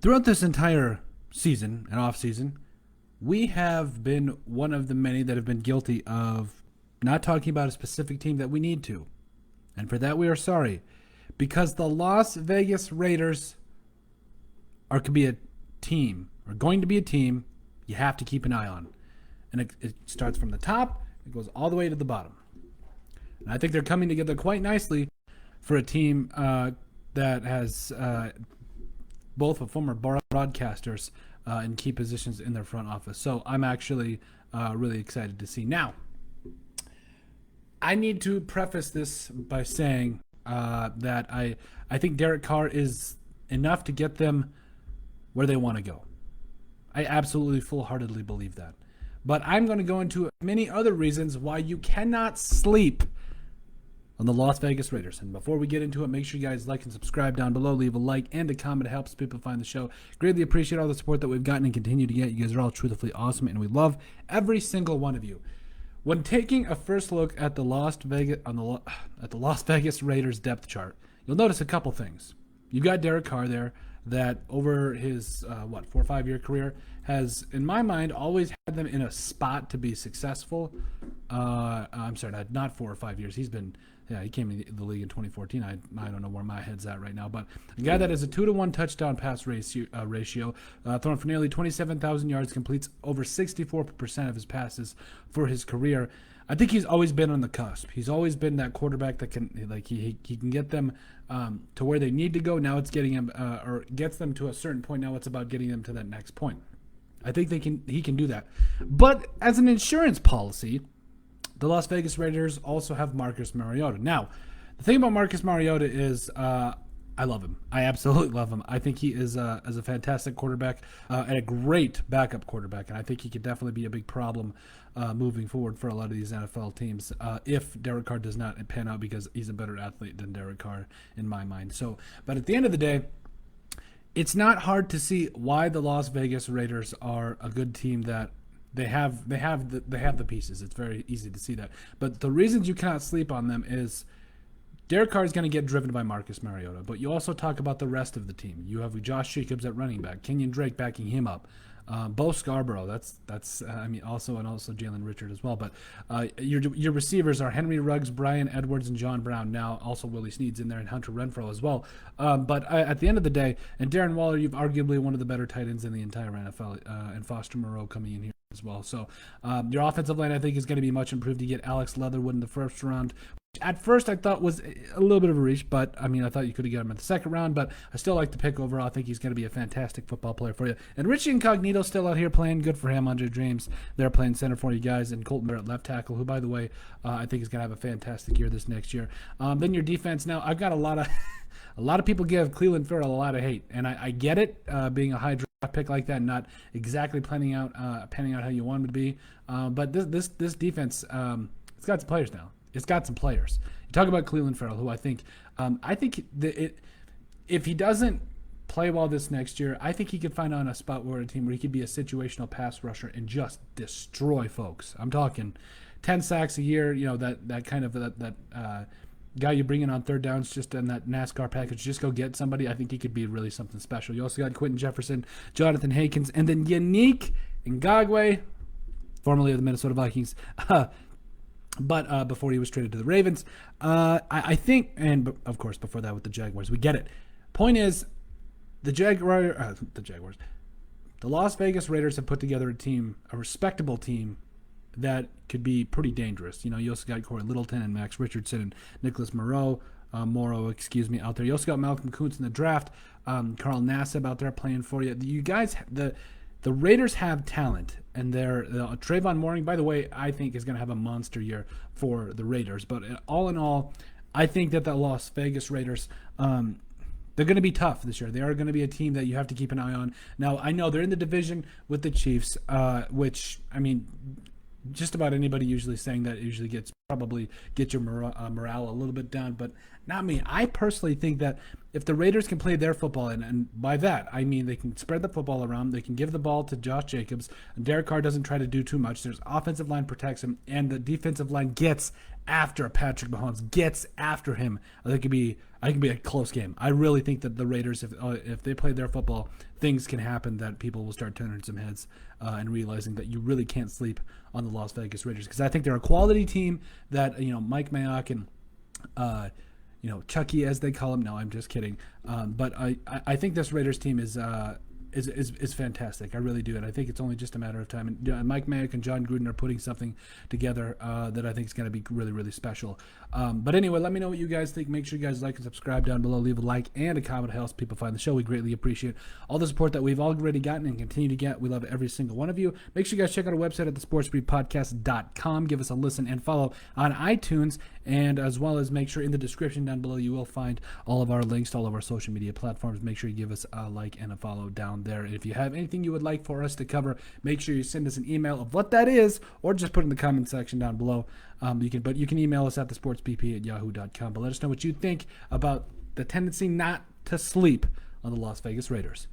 Throughout this entire season and off season, we have been one of the many that have been guilty of not talking about a specific team that we need to. And for that, we are sorry. Because the Las Vegas Raiders are going to be a team you have to keep an eye on. And it starts from the top, it goes all the way to the bottom. And I think they're coming together quite nicely for a team that has both of former broadcasters in key positions in their front office. So I'm actually really excited to see. Now, I need to preface this by saying that I think Derek Carr is enough to get them where they want to go. I absolutely full-heartedly believe that. But I'm going to go into many other reasons why you cannot sleep on the Las Vegas Raiders. And before we get into it, make sure you guys like and subscribe down below. Leave a like and a comment. It helps people find the show. Greatly appreciate all the support that we've gotten and continue to get. You guys are all truthfully awesome, and we love every single one of you. When taking a first look at the Las Vegas Raiders depth chart, you'll notice a couple things. You've got Derek Carr there that over his 4 or 5 year career has, in my mind, always had them in a spot to be successful. I'm sorry, not 4 or 5 years. He came in the league in 2014. I don't know where my head's at right now, but a guy that has a 2-to-1 touchdown pass ratio, thrown for nearly 27,000 yards, completes over 64% of his passes for his career. I think he's always been on the cusp. He's always been that quarterback that can, he can get them to where they need to go. Now it's getting him, or gets them to a certain point. Now it's about getting them to that next point. I think he can do that. But as an insurance policy, the Las Vegas Raiders also have Marcus Mariota. Now, the thing about Marcus Mariota is I love him. I absolutely love him. I think he is a fantastic quarterback and a great backup quarterback, and I think he could definitely be a big problem moving forward for a lot of these NFL teams if Derek Carr does not pan out, because he's a better athlete than Derek Carr in my mind. So, but at the end of the day, it's not hard to see why the Las Vegas Raiders are a good team. That they have the pieces. It's very easy to see that. But the reasons you cannot sleep on them is Derek Carr is going to get driven by Marcus Mariota, but you also talk about the rest of the team. You have Josh Jacobs at running back, Kenyon Drake backing him up, Bo Scarborough. That's also Jalen Richard as well. But your receivers are Henry Ruggs, Brian Edwards, and John Brown. Now also Willie Snead's in there, and Hunter Renfrow as well. But at the end of the day, and Darren Waller, you've arguably one of the better tight ends in the entire NFL, and Foster Moreau coming in here as well. So your offensive line, I think, is going to be much improved. You get Alex Leatherwood in the first round. At first, I thought was a little bit of a reach, but I thought you could have got him in the second round, but I still like the pick overall. I think he's going to be a fantastic football player for you. And Richie Incognito still out here playing. Good for him. Andre James, they're playing center for you guys. And Colton Barrett, left tackle, who, by the way, I think is going to have a fantastic year this next year. Then your defense. Now, I've got a lot of people give Clelin Ferrell a lot of hate, and I get it, being a high draft pick like that, not exactly panning out how you want him to be. But this defense, it's got some players now. It's got some players. You talk about Clelin Ferrell, who I think if he doesn't play well this next year, I think he could find on a spot where a team where he could be a situational pass rusher and just destroy folks. I'm talking 10 sacks a year. That kind of that guy you bring in on third downs, just in that NASCAR package. Just go get somebody. I think he could be really something special. You also got Quentin Jefferson, Jonathan Hankins, and then Yannick Ngakoue, formerly of the Minnesota Vikings. But before he was traded to the Ravens, I think, and of course before that with the Jaguars, we get it. Point is, the Las Vegas Raiders have put together a respectable team that could be pretty dangerous. You also got Corey Littleton and Max Richardson and Nicholas Morrow out there. You also got Malcolm Kuntz in the draft, Carl Nassib out there playing for you. You guys, the Raiders have talent, and Trayvon Moring, by the way, I think is going to have a monster year for the Raiders. But all in all, I think that the Las Vegas Raiders, they're going to be tough this year. They are going to be a team that you have to keep an eye on. Now, I know they're in the division with the Chiefs, which, just about anybody usually saying that usually get your morale a little bit down, but not me. I personally think that if the Raiders can play their football, and by that I mean they can spread the football around, they can give the ball to Josh Jacobs, and Derek Carr doesn't try to do too much. There's offensive line protects him, and the defensive line gets after Patrick Mahomes gets after him, I think it can be a close game. I really think that the Raiders, if they play their football, things can happen that people will start turning some heads and realizing that you really can't sleep on the Las Vegas Raiders, because I think they're a quality team that, Mike Mayock and Chucky, as they call him. No, I'm just kidding. But I think this Raiders team is fantastic. I really do. And I think it's only just a matter of time. And Mike Mayock and John Gruden are putting something together that I think is going to be really, really special. But anyway, let me know what you guys think. Make sure you guys like and subscribe down below. Leave a like and a comment. It helps people find the show. We greatly appreciate all the support that we've already gotten and continue to get. We love every single one of you. Make sure you guys check out our website at thesportsbriefpodcast.com. Give us a listen and follow on iTunes. And as well as make sure in the description down below you will find all of our links to all of our social media platforms. Make sure you give us a like and a follow down there. And if you have anything you would like for us to cover, make sure you send us an email of what that is, or just put in the comment section down below. You can email us at thesportsbp@yahoo.com. But let us know what you think about the tendency not to sleep on the Las Vegas Raiders.